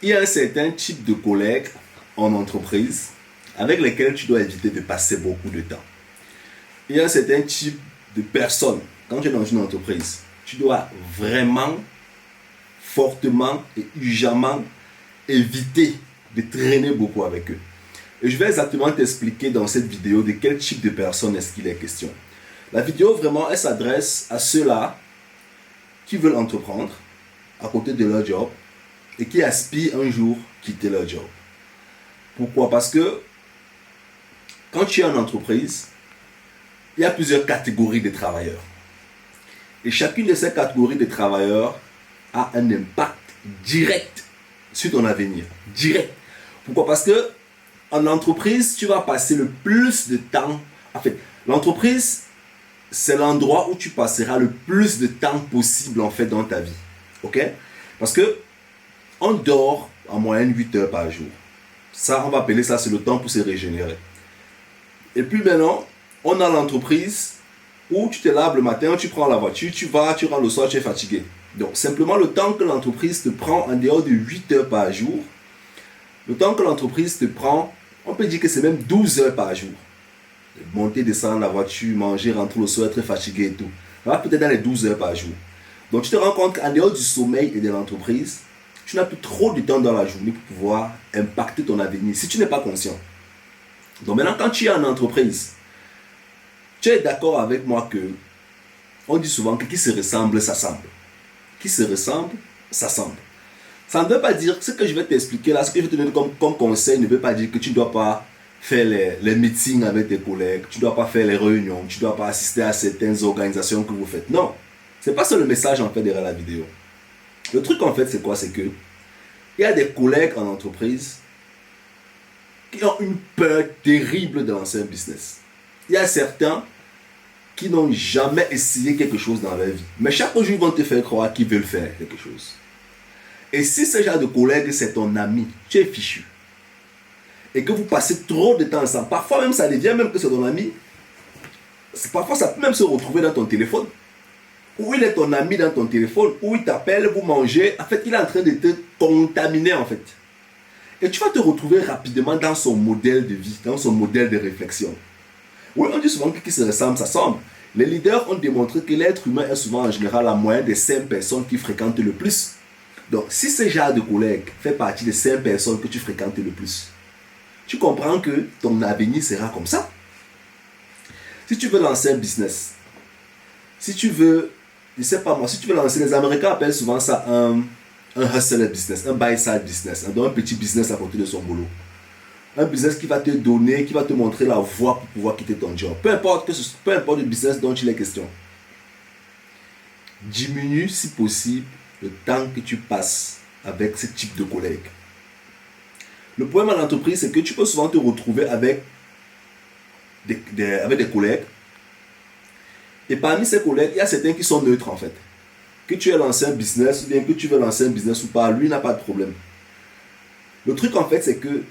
Il y a un certain type de collègues en entreprise avec lesquels tu dois éviter de passer beaucoup de temps. Il y a un certain type de personnes, quand tu es dans une entreprise, tu dois vraiment, fortement et urgemment éviter de traîner beaucoup avec eux. Et je vais exactement t'expliquer dans cette vidéo de quel type de personne est-ce qu'il est question. La vidéo, vraiment, elle s'adresse à ceux-là qui veulent entreprendre à côté de leur job et qui aspirent un jour quitter leur job. Pourquoi? Parce que quand tu es en entreprise, il y a plusieurs catégories de travailleurs. Et chacune de ces catégories de travailleurs a un impact direct sur ton avenir. Direct. Pourquoi? Parce que en entreprise, tu vas passer le plus de temps. En fait, l'entreprise, c'est l'endroit où tu passeras le plus de temps possible en fait dans ta vie. Ok? Parce que on dort en moyenne 8 heures par jour. Ça, on va appeler ça, c'est le temps pour se régénérer. Et puis maintenant, on a l'entreprise où tu te laves le matin, tu prends la voiture, tu vas, tu rentres le soir, tu es fatigué. Donc, simplement le temps que l'entreprise te prend en dehors de 8 heures par jour, le temps que l'entreprise te prend, on peut dire que c'est même 12 heures par jour. Monter, descendre la voiture, manger, rentrer le soir, être fatigué et tout. Ça va peut-être dans les 12 heures par jour. Donc, tu te rends compte qu'en dehors du sommeil et de l'entreprise, tu n'as plus trop de temps dans la journée pour pouvoir impacter ton avenir si tu n'es pas conscient. Donc maintenant, quand tu es en entreprise, tu es d'accord avec moi que on dit souvent que qui se ressemble, s'assemble. Qui se ressemble, s'assemble. Ça ne veut pas dire, ce que je vais t'expliquer là, ce que je vais te donner comme conseil ne veut pas dire que tu ne dois pas faire les meetings avec tes collègues, tu ne dois pas faire les réunions, tu ne dois pas assister à certaines organisations que vous faites. Non, ce n'est pas ça le message en fait derrière la vidéo. Le truc en fait c'est quoi? C'est que il y a des collègues en entreprise qui ont une peur terrible de lancer un business. Il y a certains qui n'ont jamais essayé quelque chose dans leur vie. Mais chaque jour, ils vont te faire croire qu'ils veulent faire quelque chose. Et si ce genre de collègue, c'est ton ami, tu es fichu. Et que vous passez trop de temps ensemble. Parfois même, ça devient même que c'est ton ami. Parfois, ça peut même se retrouver dans ton téléphone. Ou il est ton ami dans ton téléphone, ou il t'appelle, vous mangez. En fait, il est en train de te contaminer, en fait. Et tu vas te retrouver rapidement dans son modèle de vie, dans son modèle de réflexion. Oui, on dit souvent que qui se ressemble, ça semble. Les leaders ont démontré que l'être humain est souvent en général la moyenne des 5 personnes qui fréquentent le plus. Donc, si ce genre de collègue fait partie des 5 personnes que tu fréquentes le plus, tu comprends que ton avenir sera comme ça. Si tu veux lancer un business, si tu veux, je ne sais pas moi, si tu veux lancer, les Américains appellent souvent ça un hustle business, un buy-side business, un petit business à côté de son boulot. Un business qui va te donner, qui va te montrer la voie pour pouvoir quitter ton job. Peu importe le business dont il est question. Diminue si possible le temps que tu passes avec ce type de collègues. Le problème en entreprise, c'est que tu peux souvent te retrouver avec des collègues. Et parmi ces collègues, il y a certains qui sont neutres en fait. Que tu aies lancé un business ou bien que tu veux lancer un business ou pas, lui n'a pas de problème. Le truc en fait, c'est que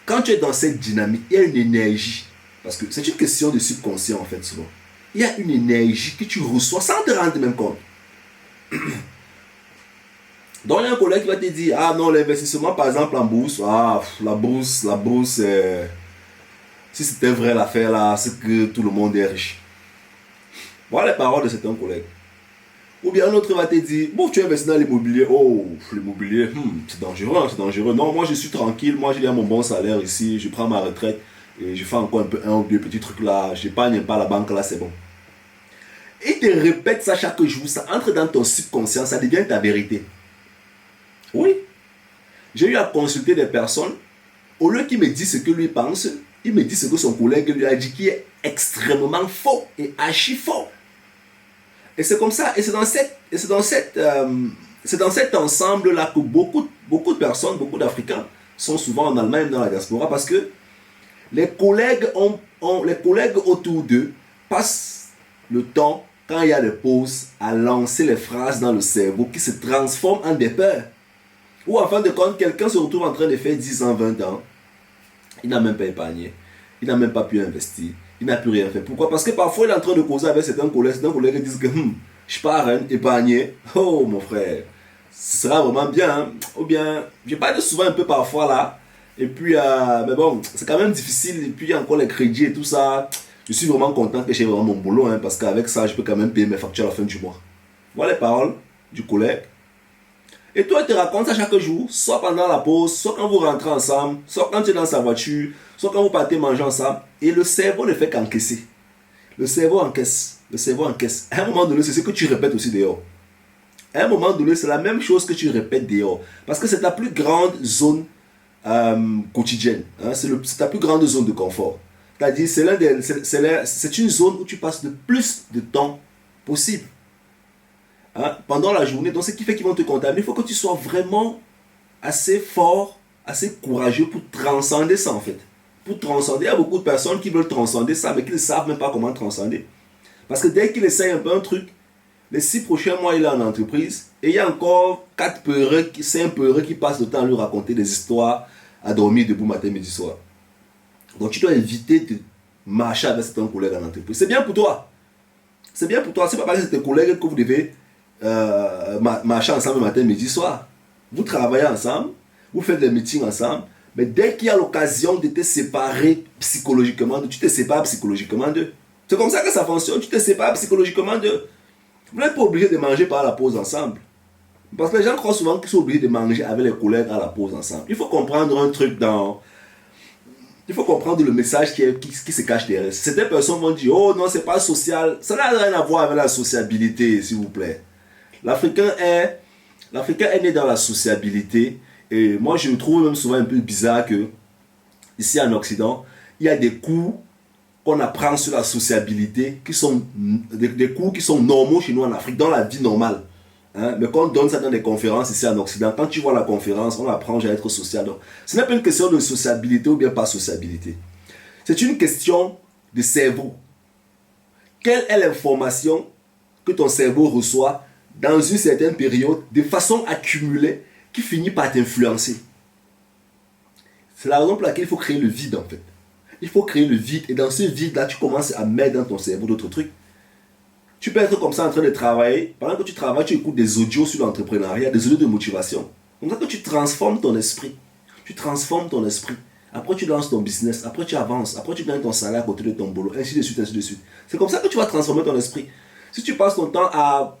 quand tu es dans cette dynamique, il y a une énergie. Parce que c'est une question de subconscient en fait souvent. Il y a une énergie que tu reçois sans te rendre même compte. Donc il y a un collègue qui va te dire, ah non, l'investissement par exemple en bourse, la bourse, si c'était vrai l'affaire là, c'est que tout le monde est riche. Voilà les paroles de certains collègues. Ou bien un autre va te dire, bon, tu investis dans l'immobilier, oh, l'immobilier, c'est dangereux, c'est dangereux. Non, moi je suis tranquille, moi j'ai mon bon salaire ici, je prends ma retraite et je fais encore un ou deux petits trucs là, j'épargne pas à la banque là, c'est bon. Et il te répète ça chaque jour, ça entre dans ton subconscient, ça devient ta vérité. Oui, j'ai eu à consulter des personnes, au lieu qu'il me dise ce que lui pense, il me dit ce que son collègue lui a dit qui est extrêmement faux et archi faux. Et c'est comme ça, et c'est dans cet ensemble-là que beaucoup de personnes, beaucoup d'Africains sont souvent en Allemagne dans la diaspora parce que les collègues autour d'eux passent le temps, quand il y a des pauses, à lancer les phrases dans le cerveau qui se transforment en des peurs. Ou en fin de compte, quelqu'un se retrouve en train de faire 10 ans, 20 ans, il n'a même pas épargné, il n'a même pas pu investir. Il n'a plus rien fait. Pourquoi? Parce que parfois il est en train de causer avec certains collègues qui disent que je pars épargner. Oh mon frère, ce sera vraiment bien. Hein. Ou bien, je parle souvent un peu parfois là. Et puis, mais bon, c'est quand même difficile. Et puis, il y a encore les crédits et tout ça. Je suis vraiment content que j'ai vraiment mon boulot. Hein, parce qu'avec ça, je peux quand même payer mes factures à la fin du mois. Voilà les paroles du collègue. Et toi, tu te racontes ça chaque jour. Soit pendant la pause, soit quand vous rentrez ensemble, soit quand tu es dans sa voiture, soit quand vous partez manger ensemble. Et le cerveau ne fait qu'encaisser. Le cerveau encaisse. Le cerveau encaisse. À un moment donné, c'est ce que tu répètes aussi dehors. À un moment donné, c'est la même chose que tu répètes dehors. Parce que c'est ta plus grande zone quotidienne. Hein, c'est ta plus grande zone de confort. C'est-à-dire, c'est une zone où tu passes le plus de temps possible. Hein, pendant la journée. Donc, ce qui fait qu'ils vont te contaminer. Il faut que tu sois vraiment assez fort, assez courageux pour transcender ça, en fait. Pour transcender, il y a beaucoup de personnes qui veulent transcender ça, mais qui ne savent même pas comment transcender. Parce que dès qu'il essaye un peu un truc, les 6 prochains mois, il est en entreprise, et il y a encore 5 peureux qui passent le temps à lui raconter des histoires, à dormir debout matin, midi, soir. Donc, tu dois éviter de marcher avec ton collègue en entreprise. C'est bien pour toi. C'est bien pour toi. C'est pas parce que c'est tes collègues que vous devez marcher ensemble matin, midi, soir. Vous travaillez ensemble, vous faites des meetings ensemble, mais dès qu'il y a l'occasion de te séparer psychologiquement, tu te sépares psychologiquement d'eux. C'est comme ça que ça fonctionne, tu te sépares psychologiquement d'eux. Vous n'êtes pas obligé de manger par la pause ensemble. Parce que les gens croient souvent qu'ils sont obligés de manger avec les collègues à la pause ensemble. Il faut comprendre un truc Il faut comprendre le message qui se cache derrière. Certaines personnes vont dire, oh non, c'est pas social. Ça n'a rien à voir avec la sociabilité, s'il vous plaît. L'Africain est né dans la sociabilité. Et moi, je me trouve même souvent un peu bizarre que, ici en Occident, il y a des cours qu'on apprend sur la sociabilité, qui sont des cours qui sont normaux chez nous en Afrique, dans la vie normale. Hein? Mais quand on donne ça dans des conférences ici en Occident, quand tu vois la conférence, on apprend à être social. Donc, ce n'est pas une question de sociabilité ou bien pas sociabilité. C'est une question de cerveau. Quelle est l'information que ton cerveau reçoit dans une certaine période de façon accumulée qui finit par t'influencer? C'est la raison pour laquelle il faut créer le vide en fait. Il faut créer le vide et dans ce vide-là, tu commences à mettre dans ton cerveau d'autres trucs. Tu peux être comme ça en train de travailler. Pendant que tu travailles, tu écoutes des audios sur l'entrepreneuriat, des audios de motivation. Comme ça que tu transformes ton esprit. Tu transformes ton esprit. Après, tu lances ton business. Après, tu avances. Après, tu gagnes ton salaire à côté de ton boulot. Ainsi de suite, ainsi de suite. C'est comme ça que tu vas transformer ton esprit. Si tu passes ton temps à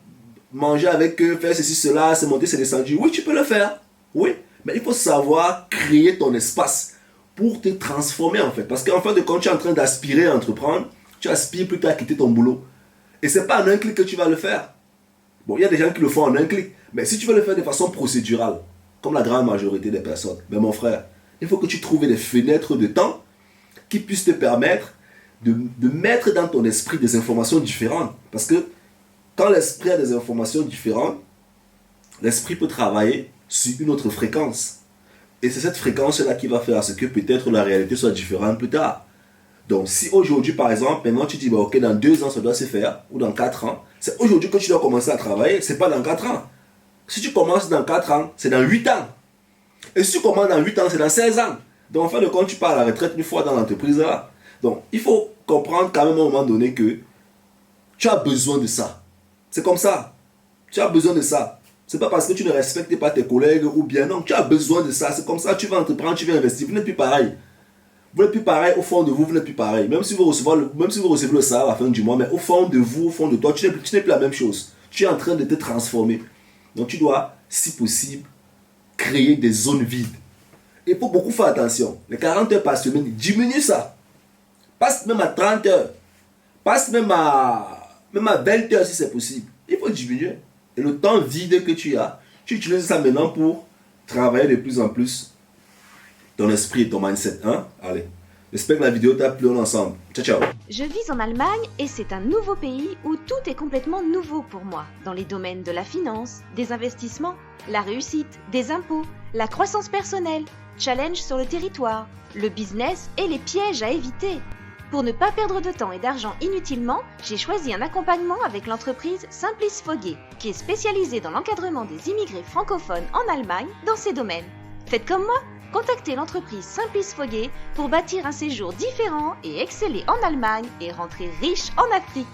manger avec eux, faire ceci, cela, se monter, se descendre, oui, tu peux le faire. Oui. Mais il faut savoir créer ton espace pour te transformer en fait. Parce qu'en fin de compte, tu es en train d'aspirer à entreprendre. Tu aspires plutôt à quitter ton boulot. Et ce n'est pas en un clic que tu vas le faire. Bon, il y a des gens qui le font en un clic. Mais si tu veux le faire de façon procédurale, comme la grande majorité des personnes, mais mon frère, il faut que tu trouves des fenêtres de temps qui puissent te permettre de mettre dans ton esprit des informations différentes. Parce que quand l'esprit a des informations différentes, l'esprit peut travailler sur une autre fréquence. Et c'est cette fréquence-là qui va faire à ce que peut-être la réalité soit différente plus tard. Donc si aujourd'hui par exemple, maintenant tu dis bah, ok dans 2 ans ça doit se faire, ou dans 4 ans, c'est aujourd'hui que tu dois commencer à travailler, c'est pas dans 4 ans. Si tu commences dans 4 ans, c'est dans 8 ans. Et si tu commences dans 8 ans, c'est dans 16 ans. Donc en fin de compte, tu pars à la retraite une fois dans l'entreprise là. Donc il faut comprendre quand même à un moment donné que tu as besoin de ça. C'est comme ça. Tu as besoin de ça. C'est pas parce que tu ne respectes pas tes collègues ou bien non, tu as besoin de ça. C'est comme ça, tu vas entreprendre, tu vas investir. Vous n'êtes plus pareil. Vous n'êtes plus pareil au fond de vous, vous n'êtes plus pareil. Même si vous recevez le salaire à la fin du mois, mais au fond de vous, au fond de toi, tu n'es plus la même chose. Tu es en train de te transformer. Donc tu dois, si possible, créer des zones vides. Il faut beaucoup faire attention. Les 40 heures par semaine, diminue ça. Passe même à 30 heures. Passe même à 20 heures si c'est possible. Il faut diminuer. Et le temps vide que tu as, tu utilises ça maintenant pour travailler de plus en plus ton esprit et ton mindset. Hein? Allez, j'espère que la vidéo t'a plu, ensemble. Ciao, ciao. Je vis en Allemagne et c'est un nouveau pays où tout est complètement nouveau pour moi. Dans les domaines de la finance, des investissements, la réussite, des impôts, la croissance personnelle, challenge sur le territoire, le business et les pièges à éviter. Pour ne pas perdre de temps et d'argent inutilement, j'ai choisi un accompagnement avec l'entreprise Simplice Foguet, qui est spécialisée dans l'encadrement des immigrés francophones en Allemagne dans ces domaines. Faites comme moi, contactez l'entreprise Simplice Foguet pour bâtir un séjour différent et exceller en Allemagne et rentrer riche en Afrique.